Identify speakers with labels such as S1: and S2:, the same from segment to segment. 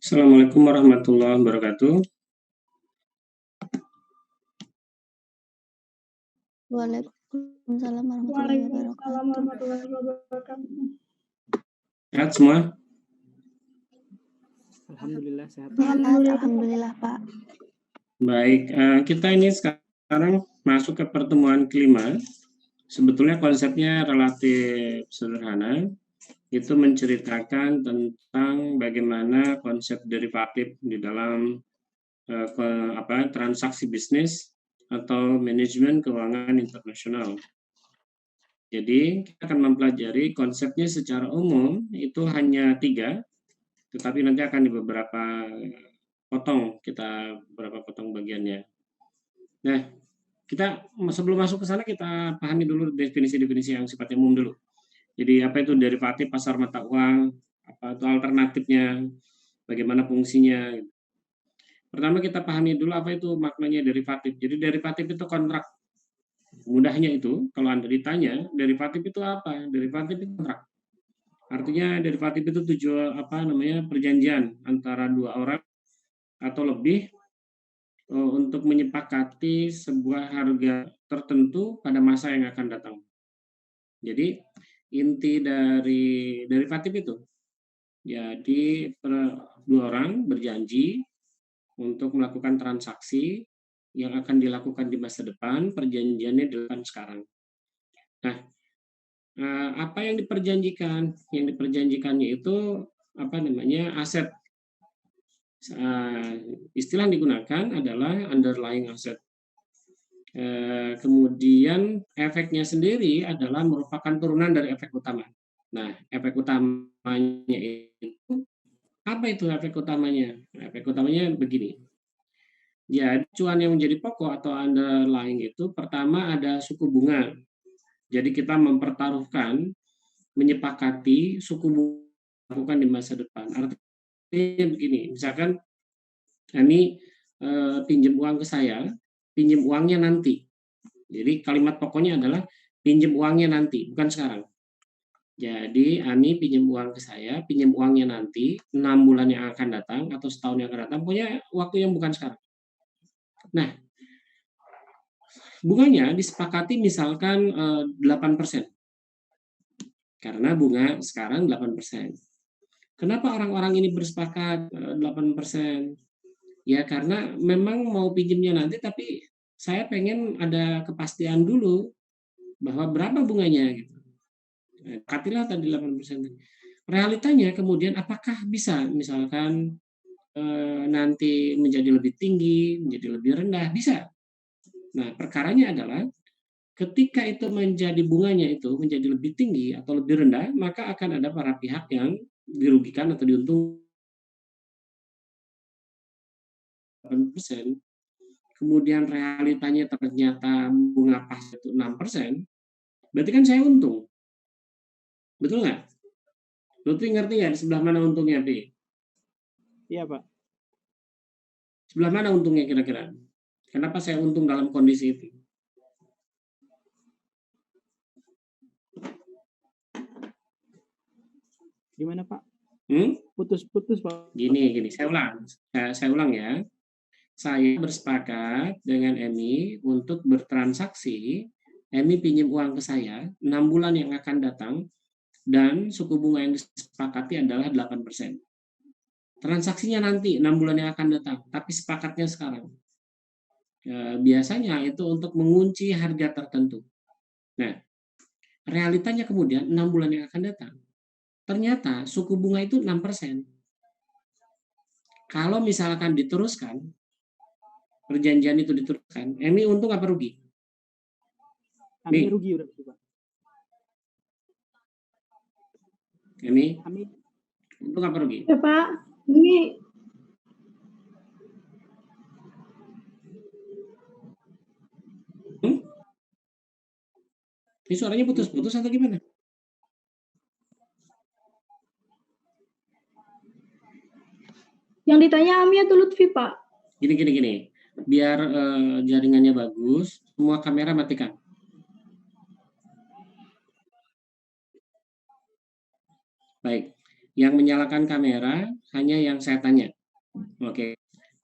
S1: Assalamualaikum warahmatullahi wabarakatuh.
S2: Waalaikumsalam warahmatullahi wabarakatuh.
S1: Sehat semua?
S3: Alhamdulillah sehat.
S2: Alhamdulillah, Pak.
S1: Baik, kita ini sekarang masuk ke pertemuan kelima. Sebetulnya konsepnya relatif sederhana, itu menceritakan tentang bagaimana konsep derivatif di dalam transaksi bisnis atau manajemen keuangan internasional. Jadi kita akan mempelajari konsepnya secara umum itu hanya 3, tetapi nanti akan di beberapa potong bagiannya. Nah, kita sebelum masuk ke sana kita pahami dulu definisi-definisi yang sifatnya umum dulu. Jadi apa itu derivatif pasar mata uang, apa itu alternatifnya, bagaimana fungsinya. Pertama kita pahami dulu apa itu maknanya derivatif. Jadi derivatif itu kontrak. Mudahnya itu kalau Anda ditanya derivatif itu apa? Derivatif itu kontrak. Artinya derivatif itu perjanjian antara dua orang atau lebih untuk menyepakati sebuah harga tertentu pada masa yang akan datang. Jadi inti dari derivatif itu, jadi dua orang berjanji untuk melakukan transaksi yang akan dilakukan di masa depan, perjanjiannya dilakukan sekarang. Nah, apa yang diperjanjikan? Yang diperjanjikannya itu aset. Istilah yang digunakan adalah underlying asset. Kemudian efeknya sendiri adalah merupakan turunan dari efek utama. Nah, efek utamanya itu apa itu efek utamanya? Efek utamanya begini. Jadi cuan yang menjadi pokok atau underlying itu pertama ada suku bunga. Jadi kita mempertaruhkan, menyepakati suku bunga lakukan di masa depan. Artinya begini, misalkan kami pinjam uang ke saya, pinjam uangnya nanti. Jadi kalimat pokoknya adalah pinjam uangnya nanti, bukan sekarang. Jadi Ani pinjam uang ke saya, pinjam uangnya nanti 6 bulan yang akan datang atau setahun yang akan datang, punya waktu yang bukan sekarang. Nah, bunganya disepakati misalkan 8%. Karena bunga sekarang 8%. Kenapa orang-orang ini bersepakat 8%? Ya karena memang mau pinjamnya nanti, tapi saya pengen ada kepastian dulu bahwa berapa bunganya gitu. Katilah tadi 8%. Realitanya kemudian apakah bisa misalkan nanti menjadi lebih tinggi, menjadi lebih rendah? Bisa. Nah, perkaranya adalah ketika itu menjadi bunganya itu menjadi lebih tinggi atau lebih rendah, maka akan ada para pihak yang dirugikan atau diuntungkan 8%. Kemudian realitanya ternyata bunga pas itu 6%, berarti kan saya untung. Betul nggak? Lutfi ngerti nggak di sebelah mana untungnya, Pi?
S3: Iya, Pak.
S1: Sebelah mana untungnya kira-kira? Kenapa saya untung dalam kondisi itu?
S3: Gimana, Pak? Putus-putus, Pak.
S1: Gini, saya ulang ya. Saya bersepakat dengan Emi untuk bertransaksi. Emi pinjam uang ke saya 6 bulan yang akan datang dan suku bunga yang disepakati adalah 8%. Transaksinya nanti 6 bulan yang akan datang, tapi sepakatnya sekarang. Biasanya itu untuk mengunci harga tertentu. Nah, realitanya kemudian 6 bulan yang akan datang. Ternyata suku bunga itu 6%. Kalau misalkan diteruskan, perjanjian itu diteruskan, Emi untung apa rugi?
S3: Kami rugi udah, Pak.
S1: Emi? Untung apa rugi?
S2: Ya, Pak. Ini
S1: Ini suaranya putus-putus atau gimana?
S2: yang ditanya Ami atau Lutfi, Pak?
S1: Gini. Biar jaringannya bagus, semua kamera matikan. Baik. Yang menyalakan kamera hanya yang saya tanya. Oke.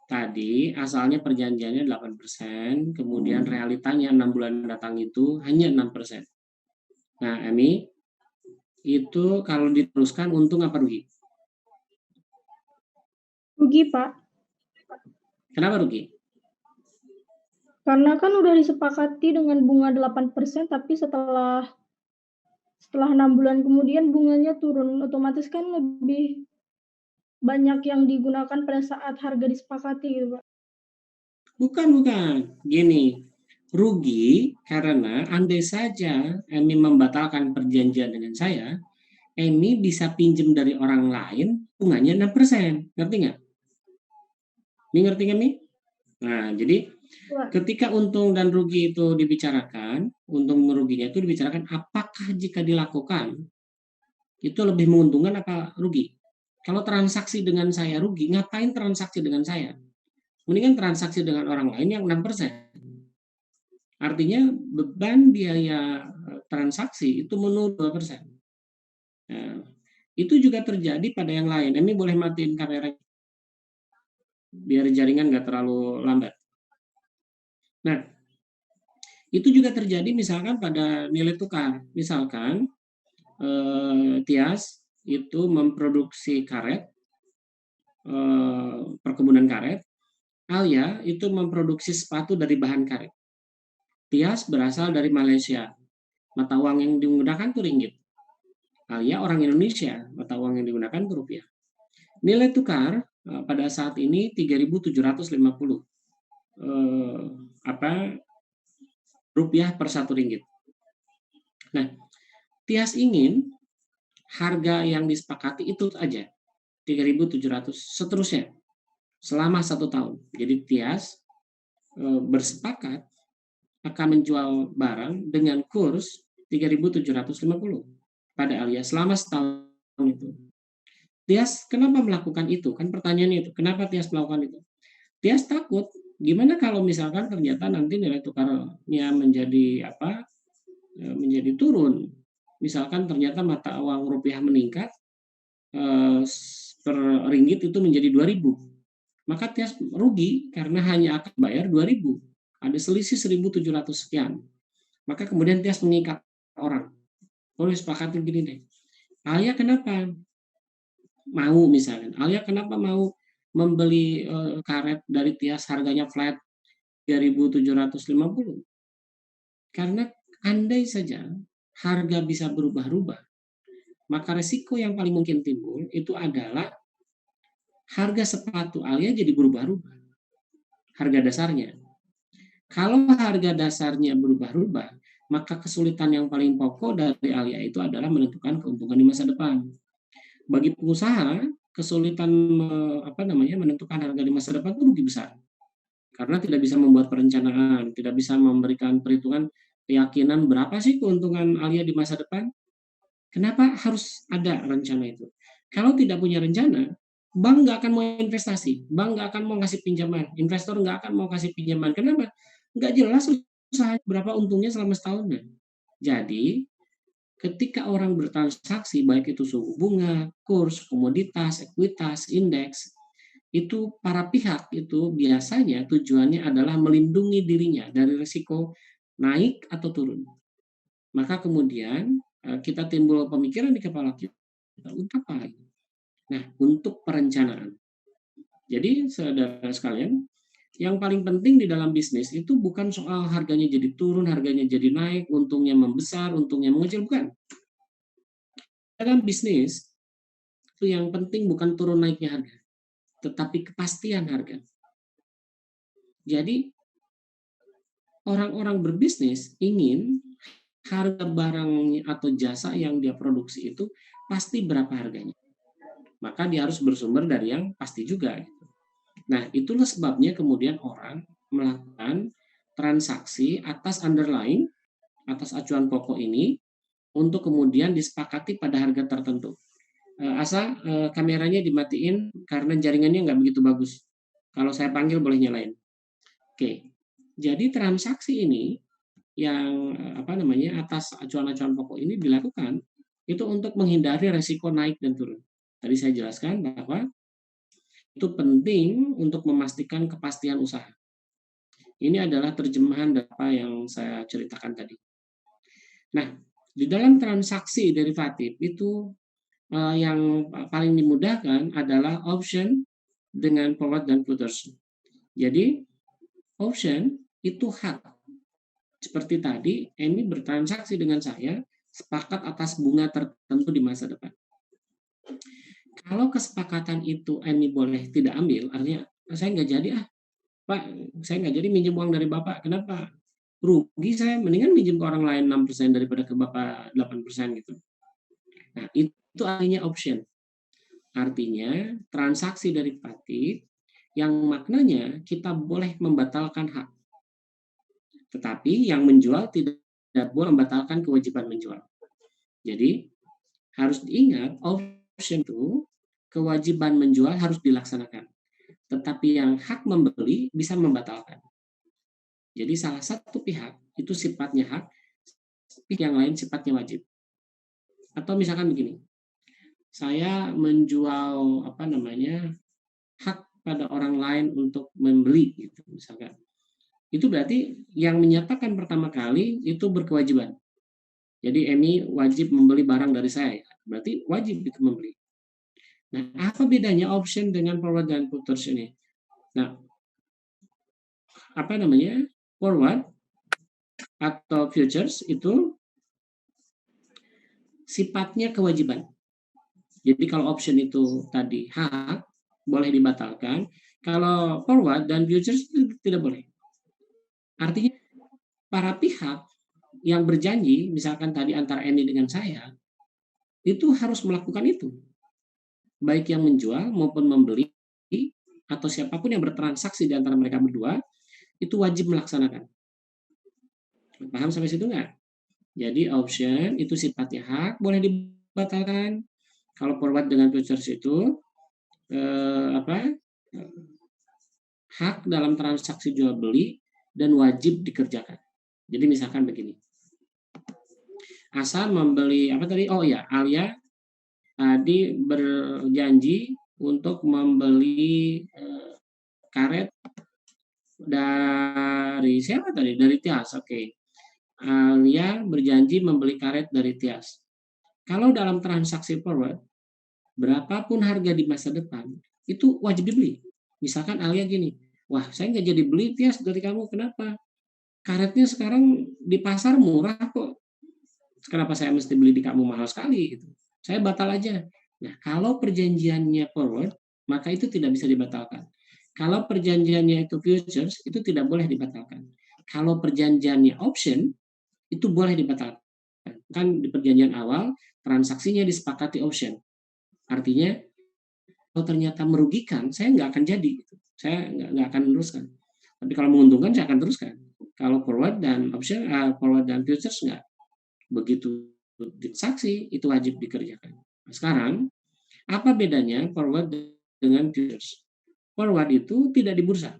S1: Tadi asalnya perjanjiannya 8%, kemudian realitanya 6 bulan datang itu hanya 6%. Nah, Emi, itu kalau diteruskan untung apa rugi?
S2: Rugi, Pak.
S1: Kenapa rugi?
S2: Karena kan udah disepakati dengan bunga 8%, tapi setelah 6 bulan kemudian bunganya turun, otomatis kan lebih banyak yang digunakan pada saat harga disepakati gitu, Pak.
S1: Bukan. Gini, rugi karena andai saja Emi membatalkan perjanjian dengan saya, Emi bisa pinjam dari orang lain bunganya 6%. Ngerti nggak? Ini ngerti kan nih? Nah, jadi ketika untung dan rugi itu dibicarakan, untung meruginya itu dibicarakan apakah jika dilakukan itu lebih menguntungkan apa rugi. Kalau transaksi dengan saya rugi, ngapain transaksi dengan saya? Mendingan transaksi dengan orang lain yang 6%. Artinya beban biaya transaksi itu menurun 2%. Nah, itu juga terjadi pada yang lain. Ini boleh matiin kamera biar jaringan nggak terlalu lambat. Nah, itu juga terjadi misalkan pada nilai tukar. Misalkan Tias itu memproduksi karet, perkebunan karet. Alia itu memproduksi sepatu dari bahan karet. Tias berasal dari Malaysia. Mata uang yang digunakan itu ringgit. Alia orang Indonesia, mata uang yang digunakan itu rupiah. Nilai tukar pada saat ini 3.750 rupiah per 1 ringgit. Nah, Tias ingin harga yang disepakati itu aja 3.700 seterusnya selama 1 tahun. Jadi Tias bersepakat akan menjual barang dengan kurs 3.750 pada Alia selama setahun itu. Tias kenapa melakukan itu? Kan pertanyaannya itu, kenapa Tias melakukan itu? Tias takut, gimana kalau misalkan ternyata nanti nilai tukarnya menjadi menjadi turun. Misalkan ternyata mata uang rupiah meningkat, per ringgit itu menjadi 2.000. Maka Tias rugi karena hanya akan bayar 2.000. Ada selisih 1.700 sekian. Maka kemudian Tias mengikat orang. Boleh sepakatin gini deh. Alia kenapa mau misalkan? Alia kenapa mau membeli karet dari Tias harganya flat 3.750? Karena andai saja harga bisa berubah-ubah, maka resiko yang paling mungkin timbul itu adalah harga sepatu Alia jadi berubah-ubah. Harga dasarnya. Kalau harga dasarnya berubah-ubah, maka kesulitan yang paling pokok dari Alia itu adalah menentukan keuntungan di masa depan. Bagi pengusaha, kesulitan menentukan harga di masa depan itu rugi besar. Karena tidak bisa membuat perencanaan, tidak bisa memberikan perhitungan keyakinan berapa sih keuntungan Alia di masa depan. Kenapa harus ada rencana itu? Kalau tidak punya rencana, bank nggak akan mau investasi, bank nggak akan mau ngasih pinjaman, investor nggak akan mau kasih pinjaman. Kenapa? Nggak jelas usaha berapa untungnya selama setahun. Jadi, ketika orang bertransaksi, baik itu suku bunga, kurs, komoditas, ekuitas, indeks, itu para pihak itu biasanya tujuannya adalah melindungi dirinya dari risiko naik atau turun. Maka kemudian kita timbul pemikiran di kepala kita, untuk apa? Nah, untuk perencanaan. Jadi, saudara sekalian, yang paling penting di dalam bisnis itu bukan soal harganya jadi turun, harganya jadi naik, untungnya membesar, untungnya mengecil, bukan. Dalam bisnis, itu yang penting bukan turun naiknya harga, tetapi kepastian harga. Jadi, orang-orang berbisnis ingin harga barang atau jasa yang dia produksi itu pasti berapa harganya. Maka dia harus bersumber dari yang pasti juga. Nah, itulah sebabnya kemudian orang melakukan transaksi atas underlying, atas acuan pokok ini, untuk kemudian disepakati pada harga tertentu. Asa, kameranya dimatiin karena jaringannya nggak begitu bagus. Kalau saya panggil boleh nyalain. Oke, jadi transaksi ini yang atas acuan-acuan pokok ini dilakukan itu untuk menghindari resiko naik dan turun. Tadi saya jelaskan bahwa itu penting untuk memastikan kepastian usaha. Ini adalah terjemahan apa yang saya ceritakan tadi. Nah, di dalam transaksi derivatif itu yang paling dimudahkan adalah option dengan forward dan futures. Jadi option itu hak. Seperti tadi, Emi bertransaksi dengan saya, sepakat atas bunga tertentu di masa depan. Kalau kesepakatan itu Emi boleh tidak ambil, artinya saya nggak jadi Pak, saya nggak jadi minjem uang dari Bapak. Kenapa? Rugi saya, mendingan minjem ke orang lain 6% daripada ke Bapak 8% gitu. Nah, itu artinya option. Artinya transaksi derivatif yang maknanya kita boleh membatalkan hak. Tetapi yang menjual tidak boleh membatalkan kewajiban menjual. Jadi harus diingat option itu kewajiban menjual harus dilaksanakan. Tetapi yang hak membeli bisa membatalkan. Jadi salah satu pihak itu sifatnya hak, pihak yang lain sifatnya wajib. Atau misalkan begini, saya menjual hak pada orang lain untuk membeli gitu misalkan. Itu berarti yang menyatakan pertama kali itu berkewajiban. Jadi Emi wajib membeli barang dari saya, berarti wajib itu membeli. Nah, apa bedanya option dengan forward dan futures ini? Nah, forward atau futures itu sifatnya kewajiban. Jadi kalau option itu tadi hak, boleh dibatalkan. Kalau forward dan futures itu tidak boleh. Artinya para pihak yang berjanji, misalkan tadi antara Eni dengan saya, itu harus melakukan itu. Baik yang menjual maupun membeli, atau siapapun yang bertransaksi di antara mereka berdua, itu wajib melaksanakan. Paham sampai situ nggak? Jadi option itu sifatnya hak, boleh dibatalkan. Kalau forward dengan futures itu hak dalam transaksi jual beli dan wajib dikerjakan. Jadi misalkan begini, Asal membeli Alia tadi berjanji untuk membeli karet dari siapa tadi? Dari Tias. Oke. Alia berjanji membeli karet dari Tias. Kalau dalam transaksi forward, berapapun harga di masa depan, itu wajib dibeli. Misalkan Alia gini, wah saya nggak jadi beli Tias dari kamu, kenapa? Karetnya sekarang di pasar murah kok. Kenapa saya mesti beli di kamu mahal sekali? Gitu. Saya batal aja. Nah, kalau perjanjiannya forward, maka itu tidak bisa dibatalkan. Kalau perjanjiannya itu futures, itu tidak boleh dibatalkan. Kalau perjanjiannya option, itu boleh dibatalkan. Kan di perjanjian awal, transaksinya disepakati option. Artinya, kalau ternyata merugikan, saya nggak akan jadi. Saya nggak akan meneruskan. Tapi kalau menguntungkan, saya akan teruskan. Kalau forward dan option, forward dan futures nggak. Begitu transaksi, itu wajib dikerjakan. Nah, sekarang, apa bedanya forward dengan futures? Forward itu tidak di bursa.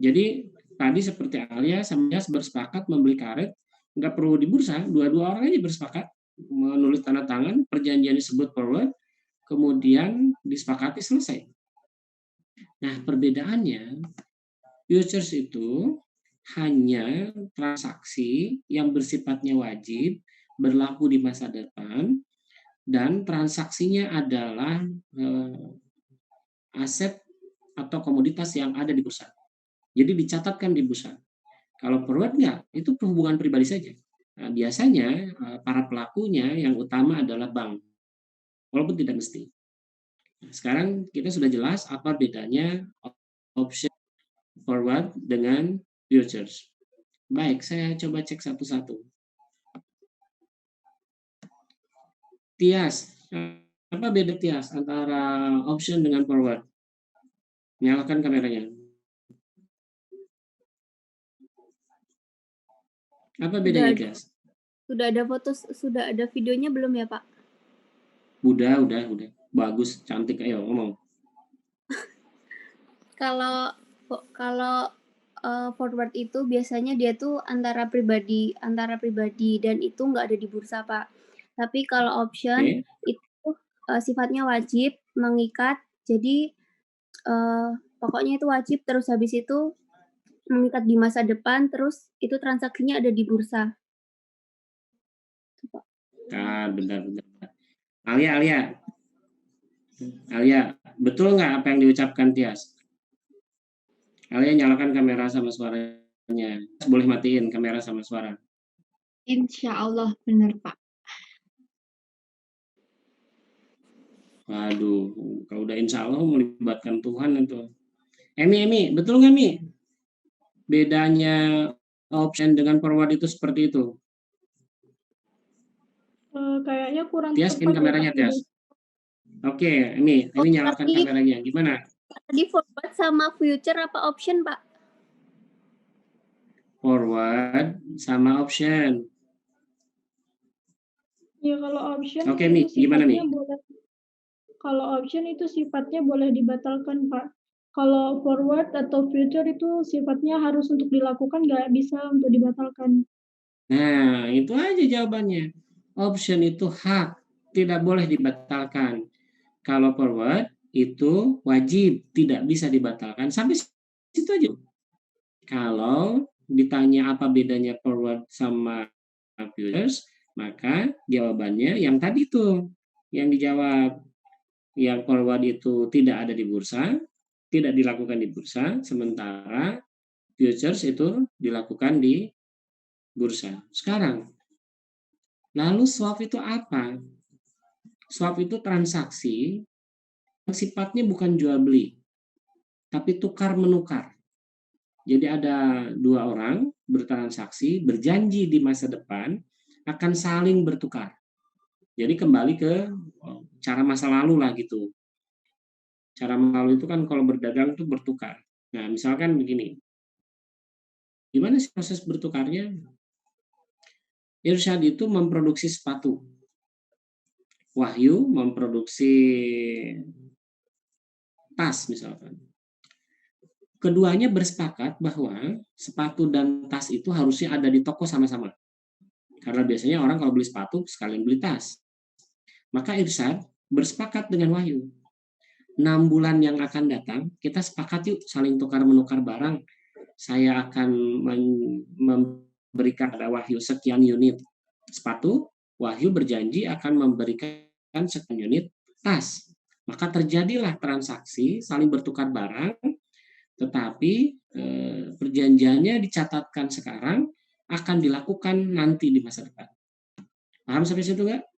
S1: Jadi tadi seperti Alia sama Yas bersepakat membeli karet, nggak perlu di bursa, dua-dua orang aja bersepakat menulis tanda tangan, perjanjian disebut forward, kemudian disepakati selesai. Nah, perbedaannya futures itu hanya transaksi yang bersifatnya wajib, berlaku di masa depan, dan transaksinya adalah aset atau komoditas yang ada di bursa. Jadi dicatatkan di bursa. Kalau forward enggak, itu hubungan pribadi saja. Nah, biasanya para pelakunya yang utama adalah bank, walaupun tidak mesti. Nah, sekarang kita sudah jelas apa bedanya option forward dengan futures. Baik, saya coba cek satu-satu. Tias, apa beda Tias antara option dengan forward? Nyalakan kameranya. Apa bedanya, Tias?
S4: Sudah ada foto, sudah ada videonya belum ya, Pak?
S1: Udah. Bagus, cantik. Ayo ngomong.
S4: Kalau forward itu biasanya dia tuh antara pribadi dan itu nggak ada di bursa, Pak. Tapi kalau option itu sifatnya wajib, mengikat. Jadi pokoknya itu wajib, terus habis itu mengikat di masa depan, terus itu transaksinya ada di bursa.
S1: Benar. Alia, betul nggak apa yang diucapkan Tias? Alia nyalakan kamera sama suaranya. Boleh matiin kamera sama suara.
S5: Insya Allah benar, Pak.
S1: Waduh, kalau udah insya Allah melibatkan Tuhan itu. Emi, betul nggak Mi? Bedanya option dengan forward itu seperti itu.
S2: Kayaknya kurang
S1: Tias,
S2: tepat.
S1: kameranya Tias. Oke, Emi nyalakan kameranya. Gimana?
S4: Tadi forward sama future apa option, Pak?
S1: Forward sama option.
S2: Ya kalau option.
S1: Oke, Mi, gimana Mi?
S2: Kalau option itu sifatnya boleh dibatalkan, Pak. Kalau forward atau future itu sifatnya harus untuk dilakukan, nggak bisa untuk dibatalkan.
S1: Nah, itu aja jawabannya. Option itu hak, tidak boleh dibatalkan. Kalau forward itu wajib, tidak bisa dibatalkan. Sampai situ aja. Kalau ditanya apa bedanya forward sama futures, maka jawabannya yang tadi tuh yang dijawab. Yang forward itu tidak ada di bursa, tidak dilakukan di bursa, sementara futures itu dilakukan di bursa. Sekarang, lalu swap itu apa? Swap itu transaksi yang sifatnya bukan jual beli, tapi tukar menukar. Jadi ada dua orang bertransaksi, berjanji di masa depan akan saling bertukar. Jadi kembali ke cara masa lalu lah gitu. Cara masa lalu itu kan kalau berdagang itu bertukar. Nah, misalkan begini. Gimana sih proses bertukarnya? Irsyad itu memproduksi sepatu. Wahyu memproduksi tas misalkan. Keduanya bersepakat bahwa sepatu dan tas itu harusnya ada di toko sama-sama. Karena biasanya orang kalau beli sepatu sekalian beli tas. Maka Irsyad bersepakat dengan Wahyu. 6 bulan yang akan datang, kita sepakat yuk saling tukar-menukar barang. Saya akan memberikan pada Wahyu sekian unit sepatu, Wahyu berjanji akan memberikan sekian unit tas. Maka terjadilah transaksi saling bertukar barang, tetapi perjanjiannya dicatatkan sekarang, akan dilakukan nanti di masa depan. Paham sampai situ nggak?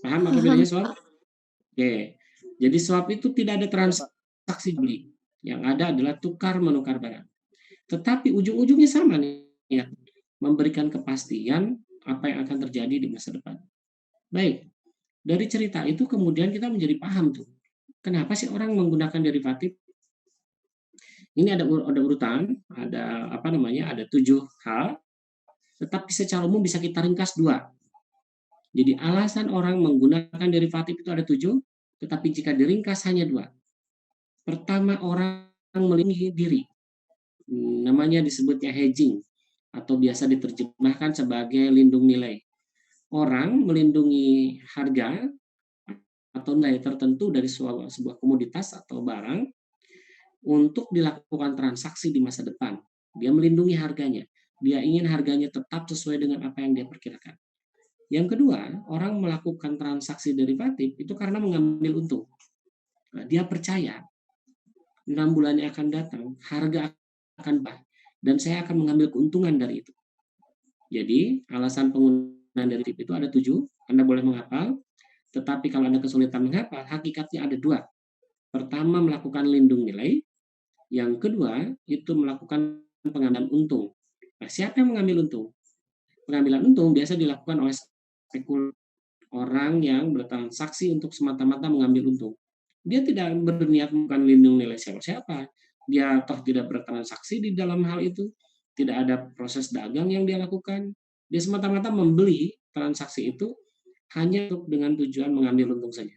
S1: Paham apa bedanya swap? Oke. Jadi swap itu tidak ada transaksi beli. Yang ada adalah tukar menukar barang. Tetapi ujung-ujungnya sama nih, ya, memberikan kepastian apa yang akan terjadi di masa depan. Baik, dari cerita itu kemudian kita menjadi paham tuh, kenapa sih orang menggunakan derivatif? Ini ada urutan, ada apa namanya, ada 7 hal, tetapi secara umum bisa kita ringkas 2. Jadi alasan orang menggunakan derivatif itu ada 7, tetapi jika diringkas hanya 2. Pertama, orang melindungi diri. Namanya disebutnya hedging, atau biasa diterjemahkan sebagai lindung nilai. Orang melindungi harga atau nilai tertentu dari sebuah komoditas atau barang untuk dilakukan transaksi di masa depan. Dia melindungi harganya. Dia ingin harganya tetap sesuai dengan apa yang dia perkirakan. Yang kedua, orang melakukan transaksi derivatif itu karena mengambil untung. Nah, dia percaya 6 bulan yang akan datang, harga akan baik, dan saya akan mengambil keuntungan dari itu. Jadi, alasan penggunaan derivatif itu ada 7, Anda boleh menghafal, tetapi kalau Anda kesulitan menghafal, hakikatnya ada 2. Pertama, melakukan lindung nilai. Yang kedua, itu melakukan pengambilan untung. Nah, siapa yang mengambil untung? Pengambilan untung biasa dilakukan oleh orang yang bertransaksi untuk semata-mata mengambil untung. Dia tidak berniat melakukan lindung nilai siapa-siapa. Dia toh tidak bertransaksi di dalam hal itu. Tidak ada proses dagang yang dia lakukan. Dia semata-mata membeli transaksi itu hanya dengan tujuan mengambil untung saja.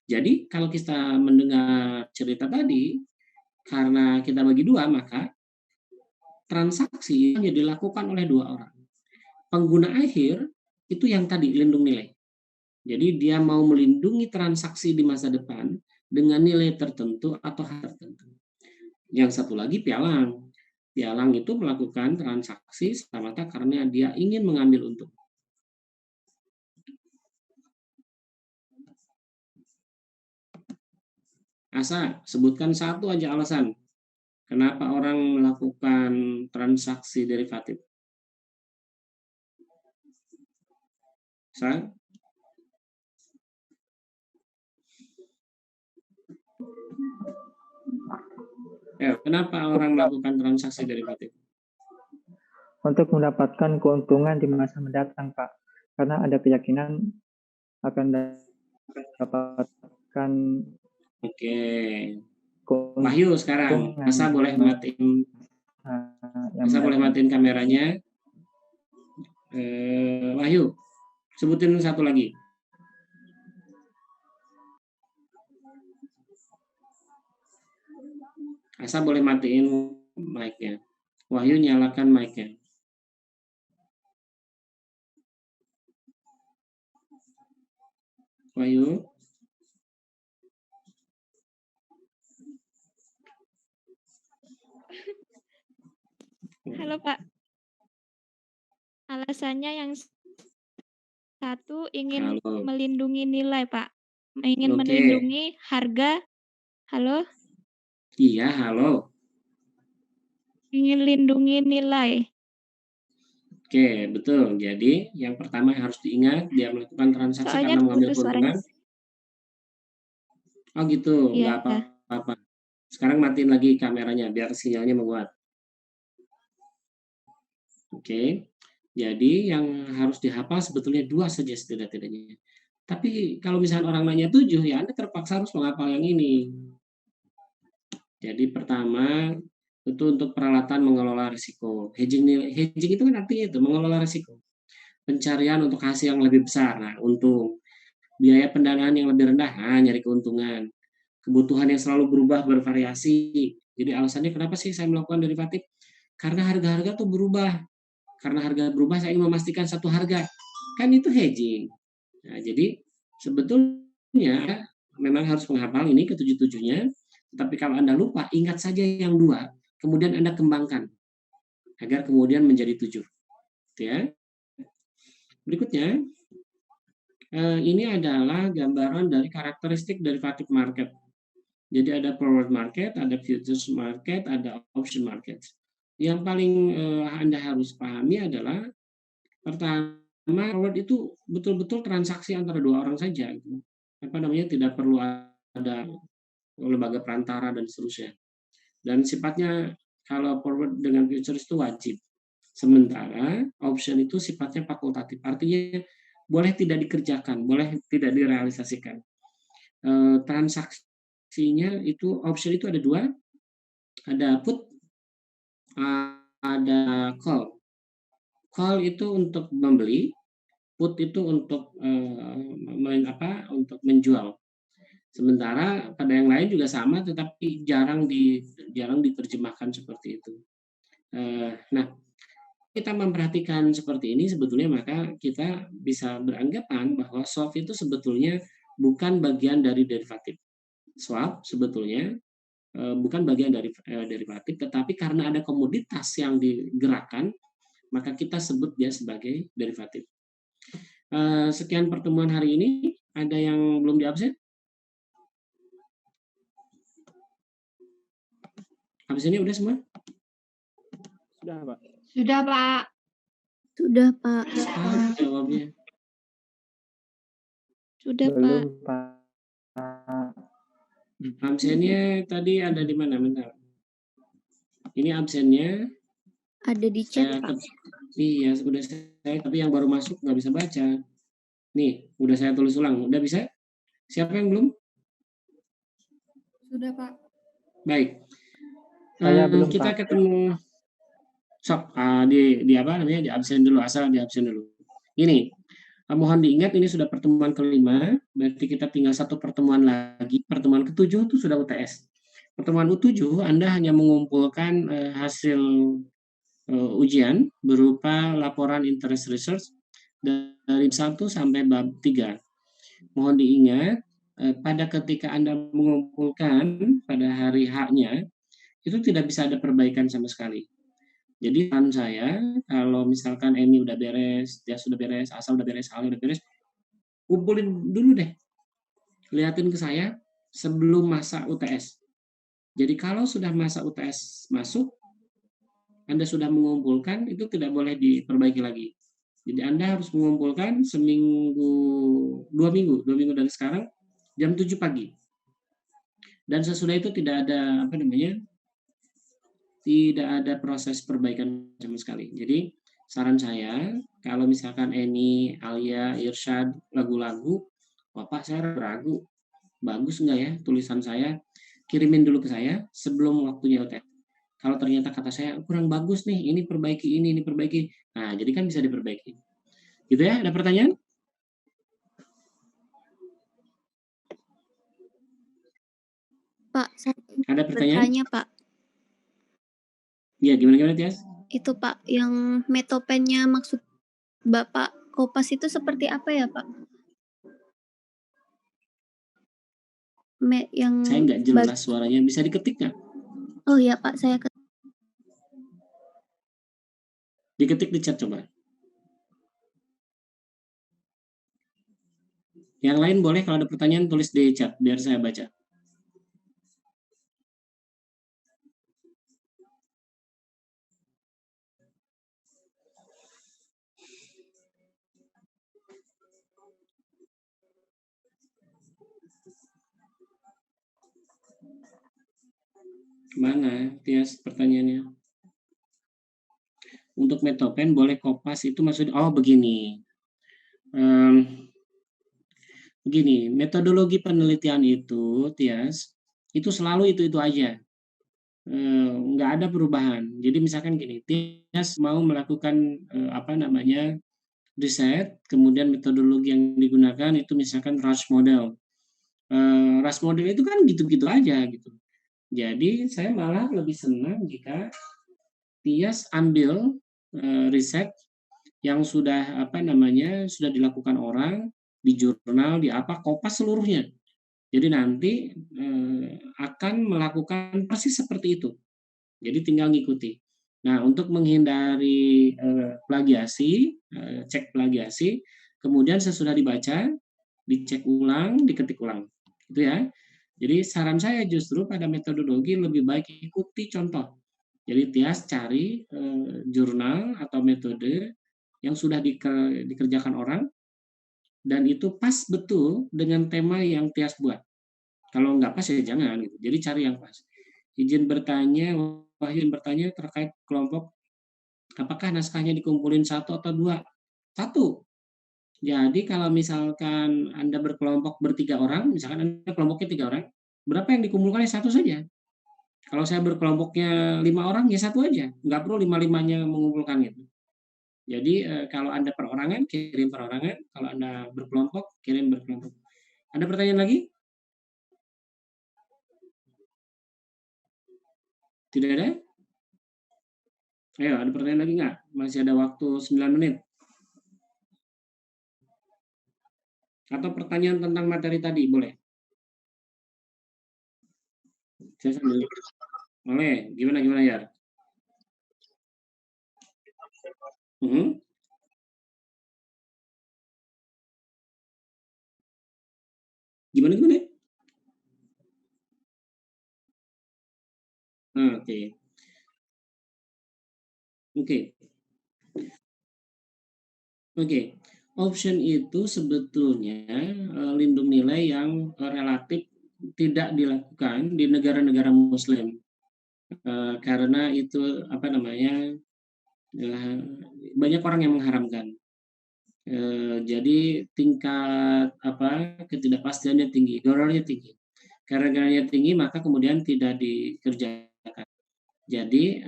S1: Jadi kalau kita mendengar cerita tadi, karena kita bagi 2, maka transaksi hanya dilakukan oleh 2 orang. Pengguna akhir itu yang tadi lindung nilai. Jadi dia mau melindungi transaksi di masa depan dengan nilai tertentu atau hal tertentu. Yang satu lagi pialang. Pialang itu melakukan transaksi semata-mata karena dia ingin mengambil untung. Asa, sebutkan satu aja alasan kenapa orang melakukan transaksi derivatif. Asa? Ya, kenapa orang melakukan transaksi derivatif?
S6: Untuk mendapatkan keuntungan di masa mendatang, Pak. Karena ada keyakinan akan mendapatkan.
S1: Oke. Wahyu sekarang, Asa boleh matiin. Asa boleh matiin kameranya. Wahyu, sebutin satu lagi. Asa boleh matiin mic-nya. Wahyu nyalakan mic-nya. Wahyu.
S7: Halo Pak. Alasannya yang satu ingin melindungi nilai Pak. Ingin melindungi harga. Halo?
S1: Iya, halo.
S7: Ingin lindungi nilai.
S1: Oke, betul. Jadi yang pertama yang harus diingat, dia melakukan transaksi karena mengambil keuntungan. Oh gitu, nggak apa-apa. Sekarang matiin lagi kameranya biar sinyalnya menguat. Oke, jadi yang harus dihafal sebetulnya 2 saja setidak-tidaknya. Tapi kalau misalnya orang nanya 7, ya Anda terpaksa harus menghafal yang ini. Jadi pertama, itu untuk peralatan mengelola risiko. Hedging itu kan artinya itu, mengelola risiko. Pencarian untuk hasil yang lebih besar, nah untung. Biaya pendanaan yang lebih rendah, nah nyari keuntungan. Kebutuhan yang selalu berubah, bervariasi. Jadi alasannya kenapa sih saya melakukan derivatif? Karena harga-harga tuh berubah. Karena harga berubah, saya ingin memastikan satu harga. Kan itu hedging. Nah, jadi sebetulnya memang harus menghafal ini ke-7-7-nya. Tapi kalau Anda lupa, ingat saja yang 2. Kemudian Anda kembangkan. Agar kemudian menjadi 7. Ya. Berikutnya, ini adalah gambaran dari karakteristik derivative market. Jadi ada forward market, ada futures market, ada option market. Yang paling Anda harus pahami adalah pertama, forward itu betul-betul transaksi antara 2 orang saja. Tidak perlu ada lembaga perantara dan seterusnya. Dan sifatnya kalau forward dengan futures itu wajib. Sementara option itu sifatnya fakultatif. Artinya boleh tidak dikerjakan, boleh tidak direalisasikan. Transaksinya itu option itu ada 2. Ada put, ada call. Call itu untuk membeli, put itu untuk untuk menjual. Sementara pada yang lain juga sama, tetapi jarang diterjemahkan seperti itu. Nah, kita memperhatikan seperti ini sebetulnya maka kita bisa beranggapan bahwa swap itu sebetulnya bukan bagian dari derivatif. Swap sebetulnya bukan bagian dari derivatif, tetapi karena ada komoditas yang digerakkan, maka kita sebut dia sebagai derivatif. Sekian pertemuan hari ini. Ada yang belum diabsen? Absennya udah semua?
S3: Sudah, Pak.
S5: Sudah, Pak.
S4: Sudah, Pak.
S1: Jawabnya.
S7: Sudah,
S6: Belum,
S7: Pak.
S1: Absennya tadi ada di mana? Bentar. Ini absennya.
S4: Ada di chat, Pak.
S1: Iya, udah saya, tapi yang baru masuk nggak bisa baca. Nih, udah saya tulis ulang. Udah bisa? Siapa yang belum?
S5: Sudah, Pak.
S1: Baik.
S6: Saya belum,
S1: kita
S6: Pak.
S1: ketemu sok di apa namanya? Di absen dulu, asal di absen dulu. Ini mohon diingat ini sudah pertemuan ke-5, berarti kita tinggal 1 pertemuan lagi. Pertemuan ke-7 itu sudah UTS. Pertemuan U7 Anda hanya mengumpulkan hasil ujian berupa laporan interest research dari 1 sampai bab 3. Mohon diingat, pada ketika Anda mengumpulkan pada hari H-nya, itu tidak bisa ada perbaikan sama sekali. Jadi saran saya, kalau misalkan Emi udah beres, dia sudah beres, Asal udah beres, Al udah beres, kumpulin dulu deh. Liatin ke saya sebelum masa UTS. Jadi kalau sudah masa UTS masuk, Anda sudah mengumpulkan, itu tidak boleh diperbaiki lagi. Jadi Anda harus mengumpulkan seminggu, 2 minggu dari sekarang, jam 7 pagi. Dan sesudah itu tidak ada tidak ada proses perbaikan sama sekali. Jadi saran saya, kalau misalkan Eni, Alia, Irsyad, lagu-lagu, Bapak saya ragu, bagus nggak ya tulisan saya, kirimin dulu ke saya sebelum waktunya UTS. Kalau ternyata kata saya kurang bagus nih, ini perbaiki, ini perbaiki. Nah, jadi kan bisa diperbaiki. Gitu ya, ada pertanyaan?
S4: Pak, saya
S1: Ada pertanyaan?
S4: bertanya, Pak.
S1: Iya, gimana Tias?
S4: Itu Pak, yang metopennya maksud Bapak Kopas itu seperti apa ya Pak?
S1: Saya nggak jelas suaranya, bisa diketik nggak?
S4: Oh iya Pak, saya
S1: diketik di chat coba. Yang lain boleh kalau ada pertanyaan tulis di chat biar saya baca. Mana Tias pertanyaannya? Untuk metopen boleh Kopas itu maksudnya, oh begini. Begini, metodologi penelitian itu, Tias, itu selalu itu aja. Nggak ada perubahan. Jadi misalkan gini, Tias mau melakukan riset, kemudian metodologi yang digunakan itu misalkan Rush model. Rush model itu kan gitu-gitu aja gitu. Jadi saya malah lebih senang jika Tias ambil riset yang sudah sudah dilakukan orang di jurnal, di apa, Kopas seluruhnya. Jadi nanti akan melakukan persis seperti itu. Jadi tinggal ngikuti. Nah, untuk menghindari plagiasi, cek plagiasi, kemudian sesudah dibaca, dicek ulang, diketik ulang. Itu ya. Jadi saran saya justru pada metodologi lebih baik ikuti contoh. Jadi Tias cari jurnal atau metode yang sudah dikerjakan orang, dan itu pas betul dengan tema yang Tias buat. Kalau nggak pas ya jangan gitu. Jadi cari yang pas. Izin bertanya terkait kelompok, apakah naskahnya dikumpulin 1 atau 2? 1. Jadi kalau misalkan Anda berkelompok bertiga orang, misalkan Anda kelompoknya 3 orang, berapa yang dikumpulkan? 1 saja. Kalau saya berkelompoknya 5 orang, ya 1 aja. Nggak perlu 5-5-nya mengumpulkan gitu. Jadi kalau Anda perorangan, kirim perorangan. Kalau Anda berkelompok, kirim berkelompok. Ada pertanyaan lagi? Tidak ada? Ayo, ada pertanyaan lagi nggak? Masih ada waktu 9 menit. Atau pertanyaan tentang materi tadi, boleh? Saya sambil. Boleh, gimana ya? Gimana? Oke. Option itu sebetulnya lindung nilai yang relatif tidak dilakukan di negara-negara Muslim, karena itu banyak orang yang mengharamkan. Jadi tingkat ketidakpastiannya tinggi, gorornya tinggi. Karena gorornya tinggi, maka kemudian tidak dikerjakan. Jadi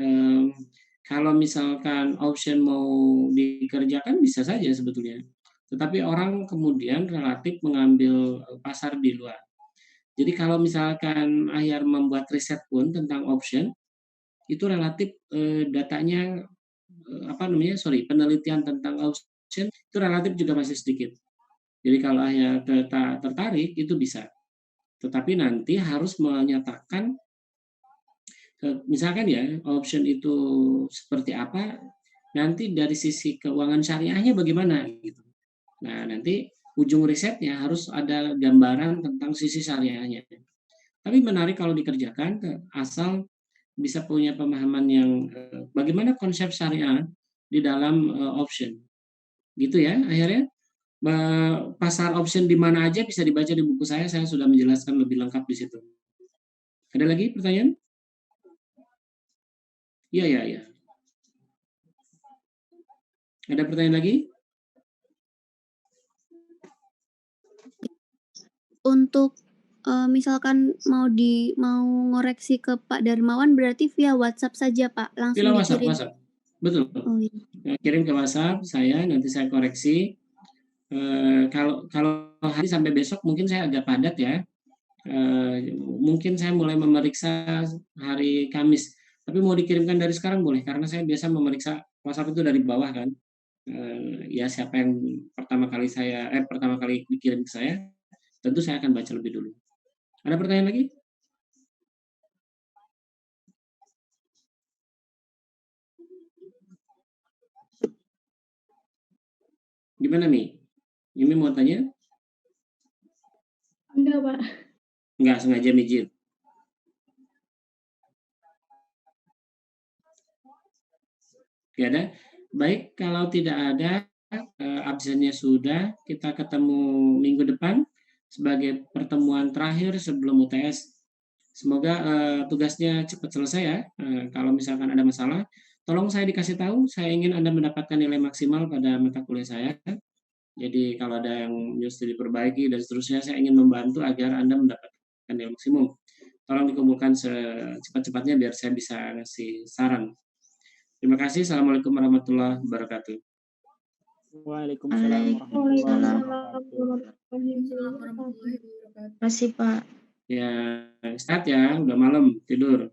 S1: kalau misalkan option mau dikerjakan bisa saja sebetulnya. Tetapi orang kemudian relatif mengambil pasar di luar. Jadi kalau misalkan Ahyar membuat riset pun tentang option, itu relatif datanya penelitian tentang option option itu relatif juga masih sedikit. Jadi kalau ayah tertarik itu bisa. Tetapi nanti harus menyatakan misalkan ya option itu seperti apa, nanti dari sisi keuangan syariahnya bagaimana gitu. Nah, nanti ujung risetnya harus ada gambaran tentang sisi syariahnya. Tapi menarik kalau dikerjakan, asal bisa punya pemahaman yang bagaimana konsep syariah di dalam option. Gitu ya, akhirnya pasar option di mana aja bisa dibaca di buku saya sudah menjelaskan lebih lengkap di situ. Ada lagi pertanyaan? Iya. Ada pertanyaan lagi?
S4: Untuk misalkan mau ngoreksi ke Pak Darmawan berarti via WhatsApp saja Pak, langsung
S1: Via
S4: dikirim.
S1: WhatsApp. Betul.
S4: Oh, iya.
S1: Kirim ke WhatsApp saya, nanti saya koreksi. Kalau hari sampai besok mungkin saya agak padat ya. Mungkin saya mulai memeriksa hari Kamis. Tapi mau dikirimkan dari sekarang boleh, karena saya biasa memeriksa WhatsApp itu dari bawah kan. Ya siapa yang pertama kali dikirim ke saya, tentu saya akan baca lebih dulu. Ada pertanyaan lagi? Gimana Mi? Ini mau tanya?
S2: Enggak, Pak.
S1: Enggak sengaja mijit. Tidak ada. Baik, kalau tidak ada, absennya sudah. Kita ketemu minggu depan sebagai pertemuan terakhir sebelum UTS. Semoga tugasnya cepat selesai ya. Kalau misalkan ada masalah, tolong saya dikasih tahu. Saya ingin Anda mendapatkan nilai maksimal pada mata kuliah saya. Jadi kalau ada yang mesti diperbaiki dan seterusnya, saya ingin membantu agar Anda mendapatkan nilai maksimum. Tolong dikumpulkan secepat-cepatnya biar saya bisa ngasih saran. Terima kasih. Assalamualaikum warahmatullahi wabarakatuh.
S3: Waalaikumsalam warahmatullahi wabarakatuh.
S5: Terima kasih, Pak.
S1: Ya, istirahat ya. Udah malam, tidur.